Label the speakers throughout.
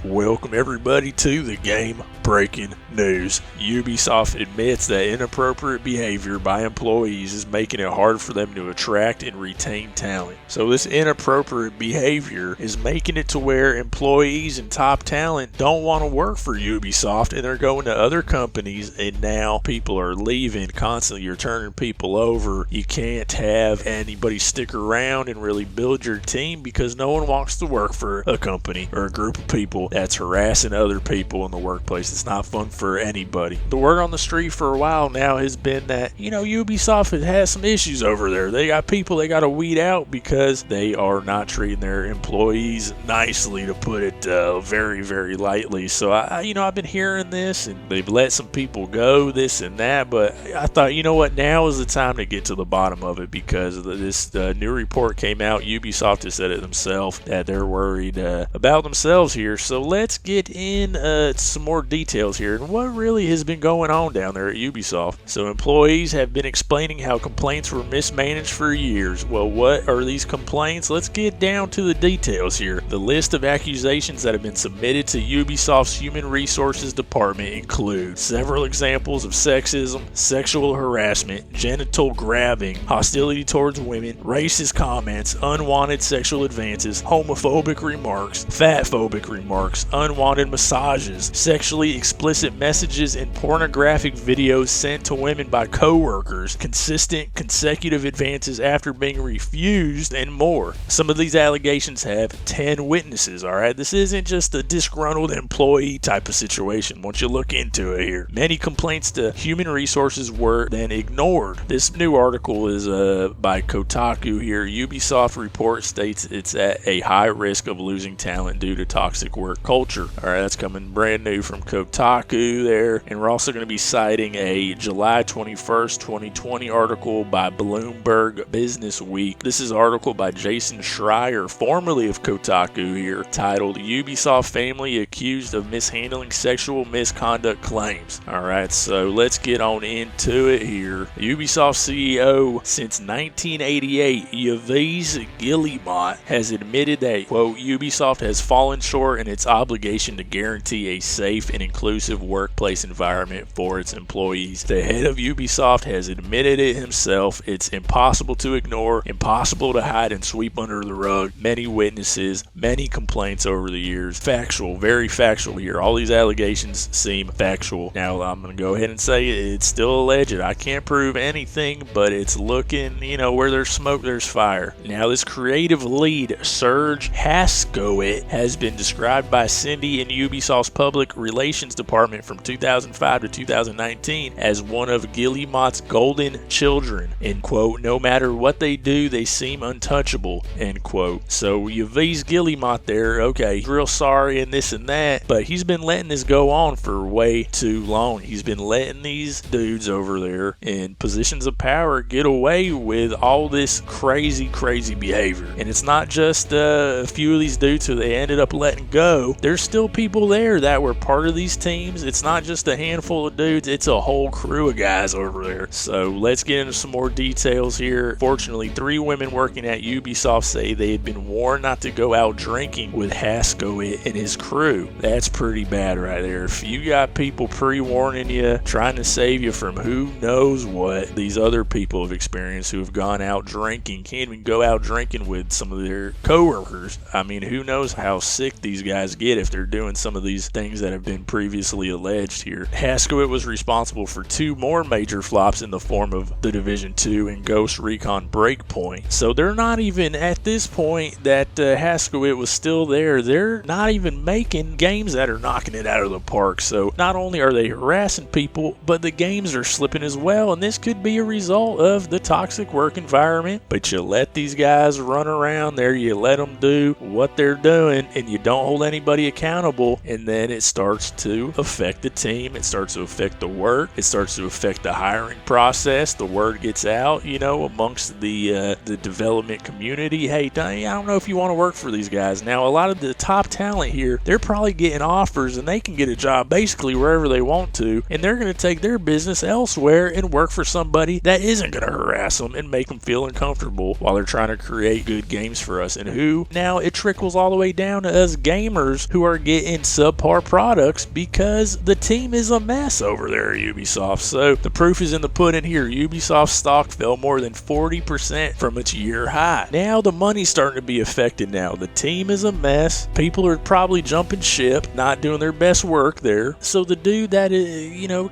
Speaker 1: Welcome everybody to the Game Breaking News. Ubisoft admits that inappropriate behavior by employees is making it hard for them to attract and retain talent. So this inappropriate behavior is making it to where employees and top talent don't want to work for Ubisoft and they're going to other companies, and now people are leaving constantly. You're turning people over. You can't have anybody stick around and really build your team because no one wants to work for a company or a group of people that's harassing other people in the workplace. It's not fun for anybody. The word on the street for a while now has been that, Ubisoft has some issues over there. They got people they got to weed out because they are not treating their employees nicely, to put it very, very lightly. So I've been hearing this, and they've let some people go, this and that, but I thought, now is the time to get to the bottom of it, because this new report came out. Ubisoft has said it themselves that they're worried about themselves here. So let's get in some more details here and what really has been going on down there at Ubisoft. So employees have been explaining how complaints were mismanaged for years. Well, what are these complaints? Let's get down to the details here. The list of accusations that have been submitted to Ubisoft's Human Resources Department include several examples of sexism, sexual harassment, genital grabbing, hostility towards women, racist comments, unwanted sexual advances, homophobic remarks, fatphobic remarks, unwanted massages, sexually explicit messages and pornographic videos sent to women by co-workers, consistent consecutive advances after being refused, and more. Some of these allegations have 10 witnesses, alright? This isn't just a disgruntled employee type of situation once you look into it here. Many complaints to Human Resources were then ignored. This new article is by Kotaku here. Ubisoft report states it's at a high risk of losing talent due to toxic work culture. Alright, that's coming brand new from Kotaku there. And we're also going to be citing a July 21st, 2020 article by Bloomberg Business Week. This is an article by Jason Schreier, formerly of Kotaku here, titled Ubisoft Family Accused of Mishandling Sexual Misconduct Claims. Alright, so let's get on into it here. Ubisoft CEO since 1988, Yves Guillemot, has admitted that, quote, Ubisoft has fallen short in its obligation to guarantee a safe and inclusive workplace environment for its employees. The head of Ubisoft has admitted it himself. It's impossible to ignore, impossible to hide and sweep under the rug. Many witnesses, many complaints over the years. Factual, very factual here. All these allegations seem factual. Now, I'm going to go ahead and say it's still alleged. I can't prove anything, but it's looking, where there's smoke, there's fire. Now, this creative lead, Serge Haskowit, has been described by Cindy in Ubisoft's public relations department from 2005 to 2019 as one of Guillemot's golden children, end quote. No matter what they do, they seem untouchable, end quote. So Yves Guillemot there, okay, he's real sorry and this and that, but he's been letting this go on for way too long. He's been letting these dudes over there in positions of power get away with all this crazy behavior. And it's not just a few of these dudes who they ended up letting go. There's still people there that were part of these teams. It's not just a handful of dudes, it's a whole crew of guys over there. So let's get into some more details here. Fortunately, 3 women working at Ubisoft say they had been warned not to go out drinking with Haskowit and his crew. That's pretty bad right there. If you got people pre-warning you, trying to save you from who knows what these other people have experienced who have gone out drinking, can't even go out drinking with some of their co-workers. I mean, who knows how sick these guys get if they're doing some of these things that have been previously alleged here. Haskowit was responsible for 2 more major flops in the form of The Division 2 and Ghost Recon Breakpoint. So they're not even at this point that Haskowit was still there. They're not even making games that are knocking it out of the park. So not only are they harassing people, but the games are slipping as well. And this could be a result of the toxic work environment. But you let these guys run around there, you let them do what they're doing, and you don't hold anybody accountable, and then it starts to affect the team. It starts to affect the work. It starts to affect the hiring process. The word gets out, amongst the development community. Hey, I don't know if you want to work for these guys. Now, a lot of the top talent here, they're probably getting offers, and they can get a job basically wherever they want to, and they're going to take their business elsewhere and work for somebody that isn't going to harass them and make them feel uncomfortable while they're trying to create good games for us. And who? Now, it trickles all the way down to us gamers customers who are getting subpar products because the team is a mess over there at Ubisoft. So the proof is in the pudding here. Ubisoft stock fell more than 40% from its year high. Now the money's starting to be affected now. The team is a mess. People are probably jumping ship, not doing their best work there. So the dude that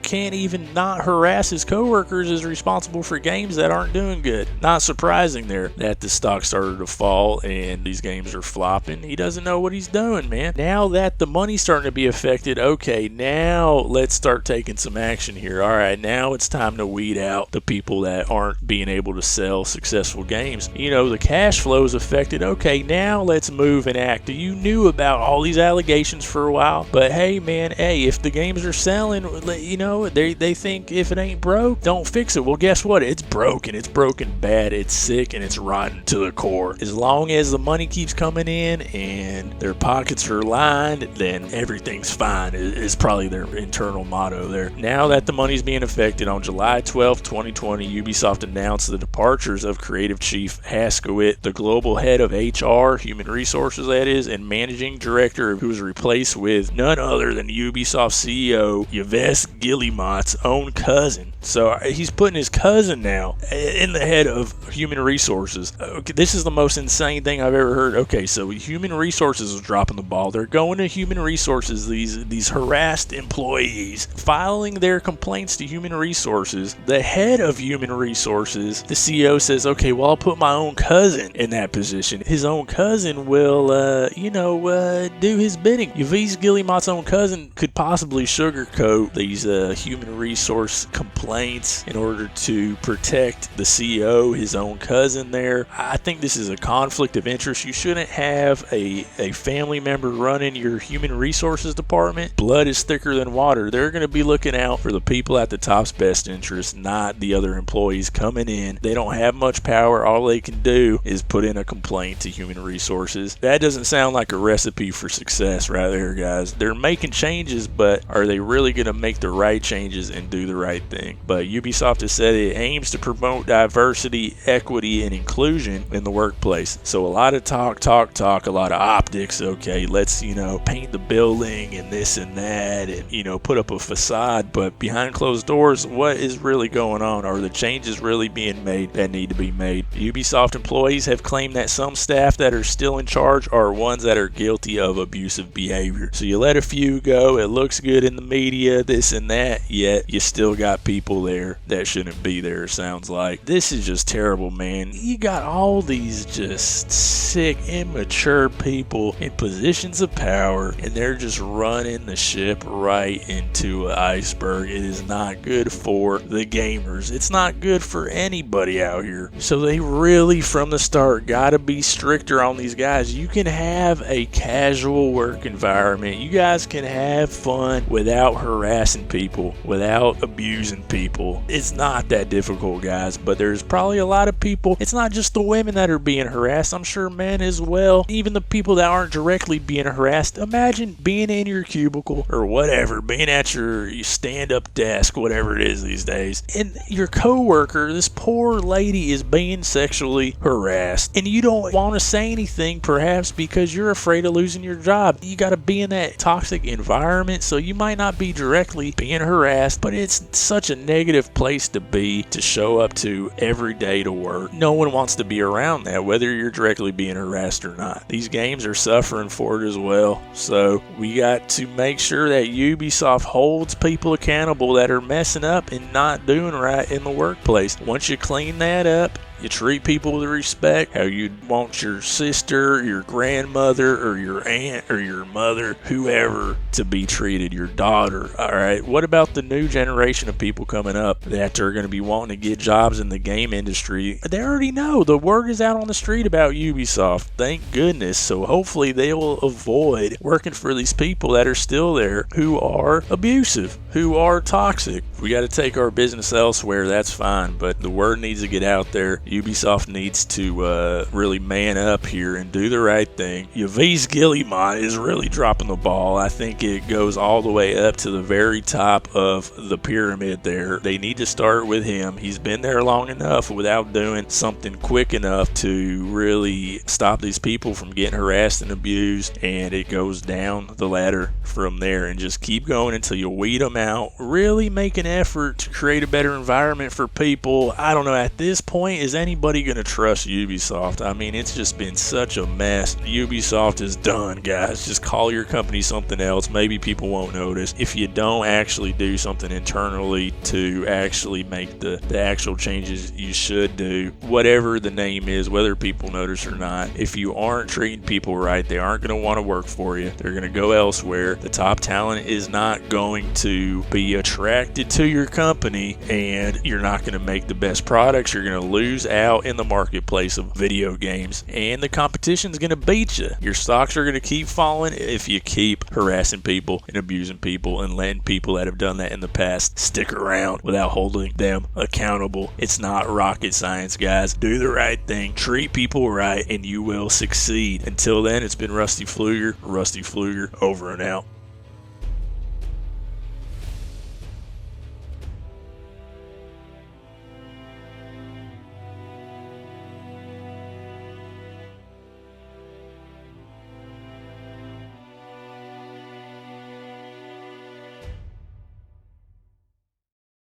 Speaker 1: can't even not harass his coworkers is responsible for games that aren't doing good. Not surprising there that the stock started to fall and these games are flopping. He doesn't know what he's doing, man. Now that the money's starting to be affected, okay, now let's start taking some action here. All right, now it's time to weed out the people that aren't being able to sell successful games. The cash flow is affected. Okay, now let's move and act. You knew about all these allegations for a while, but hey, man, if the games are selling, they think if it ain't broke, don't fix it. Well, guess what? It's broken. It's broken bad. It's sick, and it's rotten to the core. As long as the money keeps coming in and their pockets are lined, then everything's fine, is probably their internal motto there. Now that the money's being affected, on July 12, 2020, Ubisoft announced the departures of creative chief Haskowit, the global head of HR, human resources that is, and managing director, who was replaced with none other than Ubisoft CEO Yves Guillemot's own cousin. So he's putting his cousin now in the head of human resources. Okay, this is the most insane thing I've ever heard. Okay, so human resources is dropping the ball. They're going to human resources, these harassed employees, filing their complaints to human resources. The head of human resources, the CEO, says, okay, well, I'll put my own cousin in that position. His own cousin will, do his bidding. Yves Guillemot's own cousin could possibly sugarcoat these human resource complaints in order to protect the CEO, his own cousin there. I think this is a conflict of interest. You shouldn't have a family member running your human resources department. Blood is thicker than water. They're going to be looking out for the people at the top's best interest, not the other employees coming in. They don't have much power. All they can do is put in a complaint to human resources. That doesn't sound like a recipe for success right there, guys. They're making changes, but are they really going to make the right changes and do the right thing? But Ubisoft has said it aims to promote diversity, equity, and inclusion in the workplace. So a lot of talk, a lot of optics. Okay, let's, paint the building and this and that and, put up a facade. But behind closed doors, what is really going on? Are the changes really being made that need to be made? Ubisoft employees have claimed that some staff that are still in charge are ones that are guilty of abusive behavior. So you let a few go, it looks good in the media, this and that, yet you still got people there that shouldn't be there, sounds like. This is just terrible, man. You got all these just sick, immature people in positions of power, and they're just running the ship right into an iceberg. It is not good for the gamers. It's not good for anybody out here. So they really, from the start, got to be stricter on these guys. You can have a casual work environment. You guys can have fun without harassing people, without abusing people. It's not that difficult, guys, but there's probably a lot of people. It's not just the women that are being harassed. I'm sure men as well. Even the people that aren't directly being harassed. Imagine being in your cubicle or whatever, being at your stand-up desk, whatever it is these days, and your coworker, this poor lady, is being sexually harassed, and you don't want to say anything, perhaps because you're afraid of losing your job. You got to be in that toxic environment, so you might not be directly being harassed, but it's such a negative place to be, to show up to every day to work. No one wants to be around that, whether you're directly being harassed or not. These games are suffering for it as well, so we got to make sure that Ubisoft holds people accountable that are messing up and not doing right in the workplace. Once you clean that up, you treat people with respect, how you'd want your sister, your grandmother, or your aunt, or your mother, whoever, to be treated, your daughter. All right, what about the new generation of people coming up that are going to be wanting to get jobs in the game industry? They already know. The word is out on the street about Ubisoft. Thank goodness. So hopefully they will avoid working for these people that are still there, who are abusive, who are toxic. If we got to take our business elsewhere, that's fine, but the word needs to get out there. Ubisoft needs to really man up here and do the right thing. Yves Guillemot is really dropping the ball. I think it goes all the way up to the very top of the pyramid there. They need to start with him. He's been there long enough without doing something quick enough to really stop these people from getting harassed and abused, and it goes down the ladder from there, and just keep going until you weed them out. Really make an effort to create a better environment for people. I don't know, at this point, is anybody going to trust Ubisoft? I mean, it's just been such a mess. Ubisoft is done, guys. Just call your company something else. Maybe people won't notice. If you don't actually do something internally to actually make the actual changes you should do, whatever the name is, whether people notice or not, if you aren't treating people right, they aren't going to want to work for you. They're going to go elsewhere. The top talent is not going to be attracted to your company, and you're not going to make the best products. You're going to lose out in the marketplace of video games, and the competition's going to beat you. Your stocks are going to keep falling if you keep harassing people and abusing people and letting people that have done that in the past stick around without holding them accountable. It's not rocket science, guys. Do the right thing, treat people right, and you will succeed. Until then, it's been Rusty Pfluger over and out.